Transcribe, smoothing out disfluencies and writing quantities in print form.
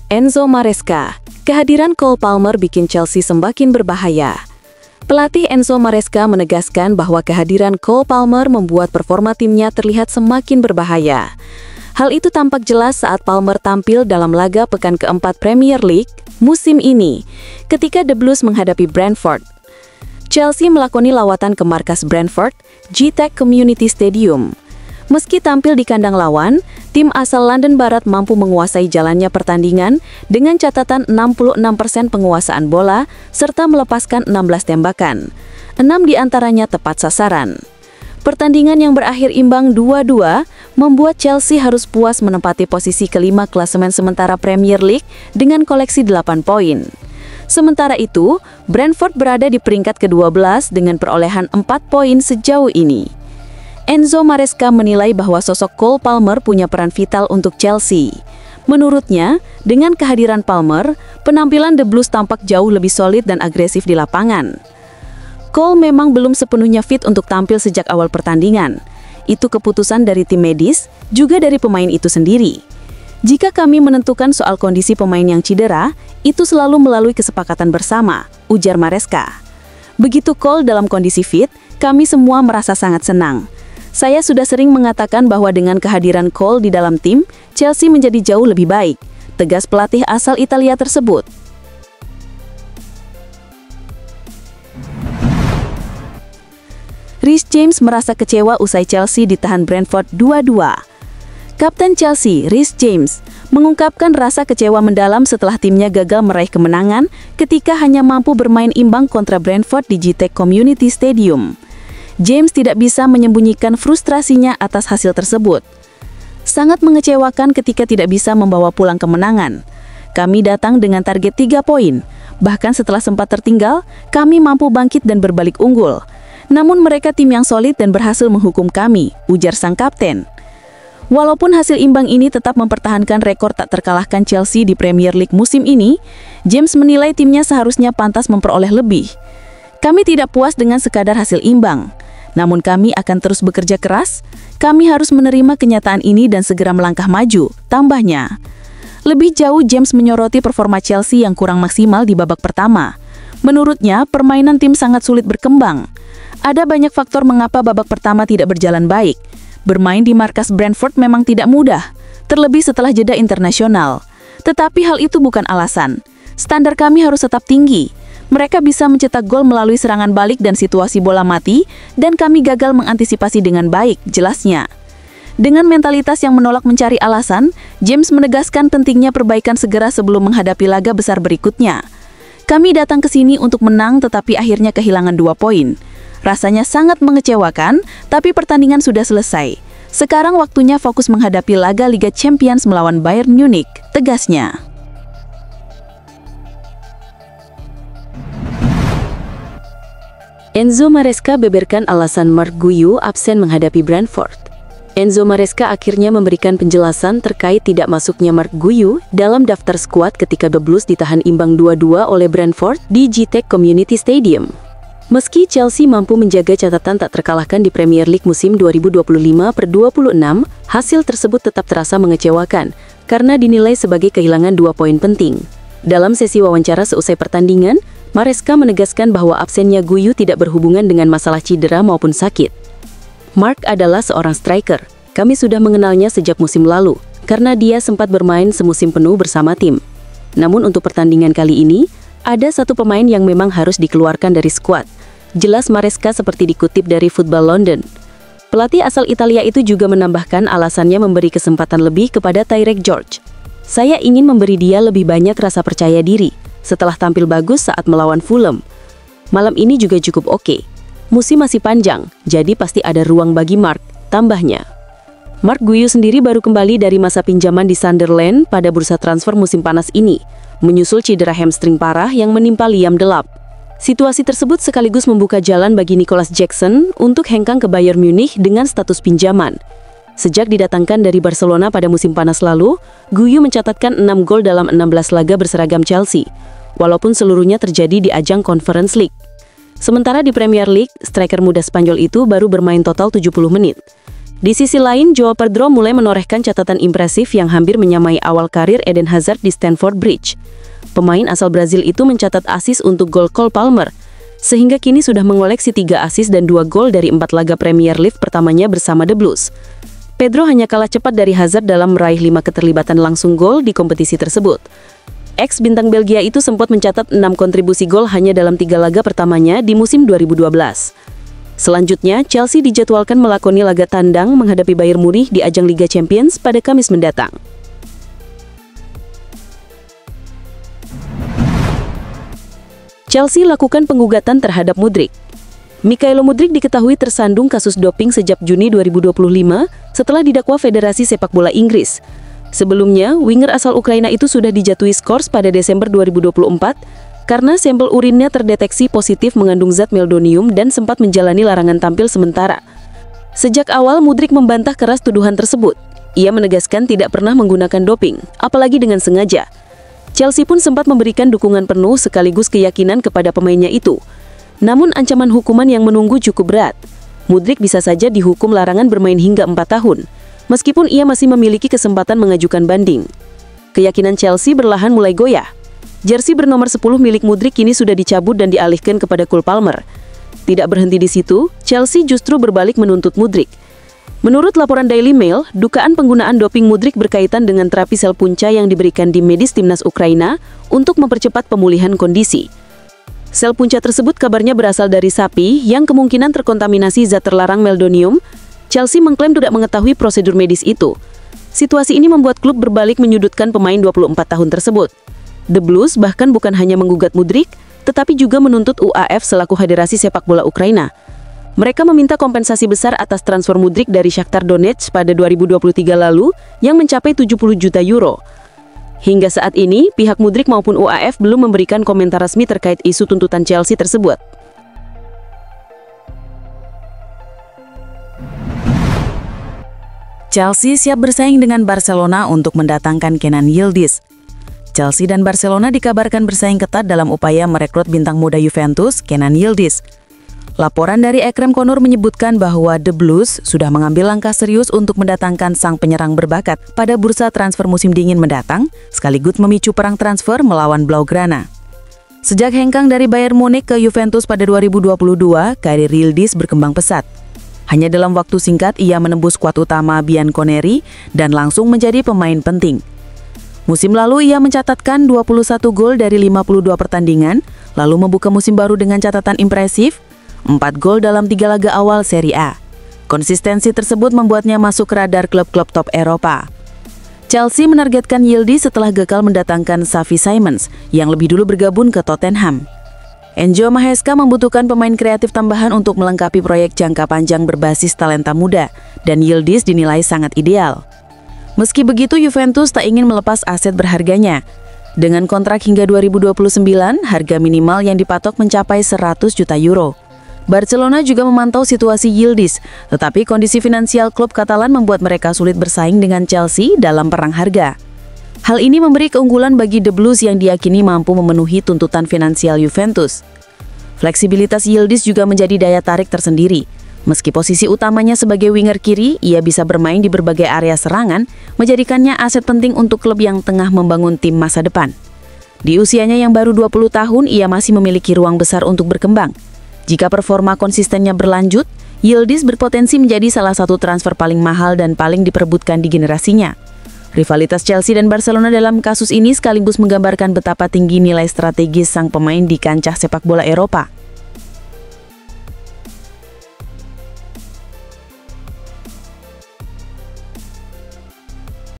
Enzo Maresca, kehadiran Cole Palmer bikin Chelsea semakin berbahaya. Pelatih Enzo Maresca menegaskan bahwa kehadiran Cole Palmer membuat performa timnya terlihat semakin berbahaya. Hal itu tampak jelas saat Palmer tampil dalam laga pekan keempat Premier League musim ini, ketika The Blues menghadapi Brentford. Chelsea melakoni lawatan ke markas Brentford, G-Tech Community Stadium. Meski tampil di kandang lawan, tim asal London Barat mampu menguasai jalannya pertandingan dengan catatan 66% penguasaan bola serta melepaskan 16 tembakan. 6 diantaranya tepat sasaran. Pertandingan yang berakhir imbang 2-2 membuat Chelsea harus puas menempati posisi kelima klasemen sementara Premier League dengan koleksi 8 poin. Sementara itu, Brentford berada di peringkat ke-12 dengan perolehan 4 poin sejauh ini. Enzo Maresca menilai bahwa sosok Cole Palmer punya peran vital untuk Chelsea. Menurutnya, dengan kehadiran Palmer, penampilan The Blues tampak jauh lebih solid dan agresif di lapangan. Cole memang belum sepenuhnya fit untuk tampil sejak awal pertandingan. Itu keputusan dari tim medis, juga dari pemain itu sendiri. Jika kami menentukan soal kondisi pemain yang cedera, itu selalu melalui kesepakatan bersama, ujar Maresca. Begitu Cole dalam kondisi fit, kami semua merasa sangat senang. Saya sudah sering mengatakan bahwa dengan kehadiran Cole di dalam tim, Chelsea menjadi jauh lebih baik, tegas pelatih asal Italia tersebut. Reece James merasa kecewa usai Chelsea ditahan Brentford 2-2. Kapten Chelsea, Reece James, mengungkapkan rasa kecewa mendalam setelah timnya gagal meraih kemenangan ketika hanya mampu bermain imbang kontra Brentford di G-Tech Community Stadium. James tidak bisa menyembunyikan frustrasinya atas hasil tersebut. Sangat mengecewakan ketika tidak bisa membawa pulang kemenangan. Kami datang dengan target 3 poin. Bahkan setelah sempat tertinggal, kami mampu bangkit dan berbalik unggul. Namun mereka tim yang solid dan berhasil menghukum kami, ujar sang kapten. Walaupun hasil imbang ini tetap mempertahankan rekor tak terkalahkan Chelsea di Premier League musim ini, James menilai timnya seharusnya pantas memperoleh lebih. Kami tidak puas dengan sekadar hasil imbang. Namun kami akan terus bekerja keras, kami harus menerima kenyataan ini dan segera melangkah maju, tambahnya. Lebih jauh James menyoroti performa Chelsea yang kurang maksimal di babak pertama. Menurutnya, permainan tim sangat sulit berkembang. Ada banyak faktor mengapa babak pertama tidak berjalan baik. Bermain di markas Brentford memang tidak mudah, terlebih setelah jeda internasional. Tetapi hal itu bukan alasan. Standar kami harus tetap tinggi. Mereka bisa mencetak gol melalui serangan balik dan situasi bola mati, dan kami gagal mengantisipasi dengan baik, jelasnya. Dengan mentalitas yang menolak mencari alasan, James menegaskan pentingnya perbaikan segera sebelum menghadapi laga besar berikutnya. Kami datang ke sini untuk menang tetapi akhirnya kehilangan 2 poin. Rasanya sangat mengecewakan, tapi pertandingan sudah selesai. Sekarang waktunya fokus menghadapi laga Liga Champions melawan Bayern Munich, tegasnya. Enzo Maresca beberkan alasan Marc Guiu absen menghadapi Brentford. Enzo Maresca akhirnya memberikan penjelasan terkait tidak masuknya Marc Guiu dalam daftar skuad ketika The Blues ditahan imbang 2-2 oleh Brentford di G-Tech Community Stadium. Meski Chelsea mampu menjaga catatan tak terkalahkan di Premier League musim 2025/26, hasil tersebut tetap terasa mengecewakan karena dinilai sebagai kehilangan 2 poin penting. Dalam sesi wawancara seusai pertandingan, Maresca menegaskan bahwa absennya Guiu tidak berhubungan dengan masalah cedera maupun sakit. Marc adalah seorang striker. Kami sudah mengenalnya sejak musim lalu, karena dia sempat bermain semusim penuh bersama tim. Namun untuk pertandingan kali ini, ada satu pemain yang memang harus dikeluarkan dari skuad. Jelas Maresca seperti dikutip dari Football London. Pelatih asal Italia itu juga menambahkan alasannya memberi kesempatan lebih kepada Tyrek George. Saya ingin memberi dia lebih banyak rasa percaya diri setelah tampil bagus saat melawan Fulham. Malam ini juga cukup oke. Musim masih panjang, jadi pasti ada ruang bagi Marc, tambahnya. Marc Guiu sendiri baru kembali dari masa pinjaman di Sunderland pada bursa transfer musim panas ini, menyusul cedera hamstring parah yang menimpa Liam Delap. Situasi tersebut sekaligus membuka jalan bagi Nicolas Jackson untuk hengkang ke Bayern Munich dengan status pinjaman. Sejak didatangkan dari Barcelona pada musim panas lalu, Guiu mencatatkan 6 gol dalam 16 laga berseragam Chelsea, walaupun seluruhnya terjadi di ajang Conference League. Sementara di Premier League, striker muda Spanyol itu baru bermain total 70 menit. Di sisi lain, Joao Pedro mulai menorehkan catatan impresif yang hampir menyamai awal karir Eden Hazard di Stamford Bridge. Pemain asal Brazil itu mencatat assist untuk gol Cole Palmer, sehingga kini sudah mengoleksi 3 assist dan 2 gol dari 4 laga Premier League pertamanya bersama The Blues. Pedro hanya kalah cepat dari Hazard dalam meraih 5 keterlibatan langsung gol di kompetisi tersebut. Ex-bintang Belgia itu sempat mencatat 6 kontribusi gol hanya dalam 3 laga pertamanya di musim 2012. Selanjutnya, Chelsea dijadwalkan melakoni laga tandang menghadapi Bayern Munich di ajang Liga Champions pada Kamis mendatang. Chelsea lakukan penggugatan terhadap Mudryk. Mikhailo Mudryk diketahui tersandung kasus doping sejak Juni 2025 setelah didakwa Federasi Sepak Bola Inggris. Sebelumnya, winger asal Ukraina itu sudah dijatuhi skors pada Desember 2024 karena sampel urinnya terdeteksi positif mengandung zat meldonium dan sempat menjalani larangan tampil sementara. Sejak awal, Mudryk membantah keras tuduhan tersebut. Ia menegaskan tidak pernah menggunakan doping, apalagi dengan sengaja. Chelsea pun sempat memberikan dukungan penuh sekaligus keyakinan kepada pemainnya itu. Namun ancaman hukuman yang menunggu cukup berat. Mudryk bisa saja dihukum larangan bermain hingga 4 tahun. Meskipun ia masih memiliki kesempatan mengajukan banding. Keyakinan Chelsea berlahan mulai goyah. Jersey bernomor 10 milik Mudryk kini sudah dicabut dan dialihkan kepada Cole Palmer. Tidak berhenti di situ, Chelsea justru berbalik menuntut Mudryk. Menurut laporan Daily Mail, dugaan penggunaan doping Mudryk berkaitan dengan terapi sel punca yang diberikan di medis timnas Ukraina untuk mempercepat pemulihan kondisi. Sel punca tersebut kabarnya berasal dari sapi yang kemungkinan terkontaminasi zat terlarang meldonium. Chelsea mengklaim tidak mengetahui prosedur medis itu. Situasi ini membuat klub berbalik menyudutkan pemain 24 tahun tersebut. The Blues bahkan bukan hanya menggugat Mudryk, tetapi juga menuntut UAF selaku Federasi Sepak Bola Ukraina. Mereka meminta kompensasi besar atas transfer Mudryk dari Shakhtar Donetsk pada 2023 lalu yang mencapai 70 juta euro. Hingga saat ini, pihak Mudryk maupun UAF belum memberikan komentar resmi terkait isu tuntutan Chelsea tersebut. Chelsea siap bersaing dengan Barcelona untuk mendatangkan Kenan Yildiz. Chelsea dan Barcelona dikabarkan bersaing ketat dalam upaya merekrut bintang muda Juventus, Kenan Yildiz. Laporan dari Ekrem Konur menyebutkan bahwa The Blues sudah mengambil langkah serius untuk mendatangkan sang penyerang berbakat pada bursa transfer musim dingin mendatang, sekaligus memicu perang transfer melawan Blaugrana. Sejak hengkang dari Bayern Munich ke Juventus pada 2022, karir Yildiz berkembang pesat. Hanya dalam waktu singkat ia menembus skuad utama Bianconeri dan langsung menjadi pemain penting. Musim lalu ia mencatatkan 21 gol dari 52 pertandingan, lalu membuka musim baru dengan catatan impresif, 4 gol dalam 3 laga awal Serie A. Konsistensi tersebut membuatnya masuk ke radar klub-klub top Eropa. Chelsea menargetkan Yildiz setelah gagal mendatangkan Xavi Simons yang lebih dulu bergabung ke Tottenham. Enzo Maresca membutuhkan pemain kreatif tambahan untuk melengkapi proyek jangka panjang berbasis talenta muda, dan Yildiz dinilai sangat ideal. Meski begitu, Juventus tak ingin melepas aset berharganya. Dengan kontrak hingga 2029, harga minimal yang dipatok mencapai 100 juta euro. Barcelona juga memantau situasi Yildiz, tetapi kondisi finansial klub Katalan membuat mereka sulit bersaing dengan Chelsea dalam perang harga. Hal ini memberi keunggulan bagi The Blues yang diyakini mampu memenuhi tuntutan finansial Juventus. Fleksibilitas Yildiz juga menjadi daya tarik tersendiri. Meski posisi utamanya sebagai winger kiri, ia bisa bermain di berbagai area serangan, menjadikannya aset penting untuk klub yang tengah membangun tim masa depan. Di usianya yang baru 20 tahun, ia masih memiliki ruang besar untuk berkembang. Jika performa konsistennya berlanjut, Yildiz berpotensi menjadi salah satu transfer paling mahal dan paling diperebutkan di generasinya. Rivalitas Chelsea dan Barcelona dalam kasus ini sekaligus menggambarkan betapa tinggi nilai strategis sang pemain di kancah sepak bola Eropa.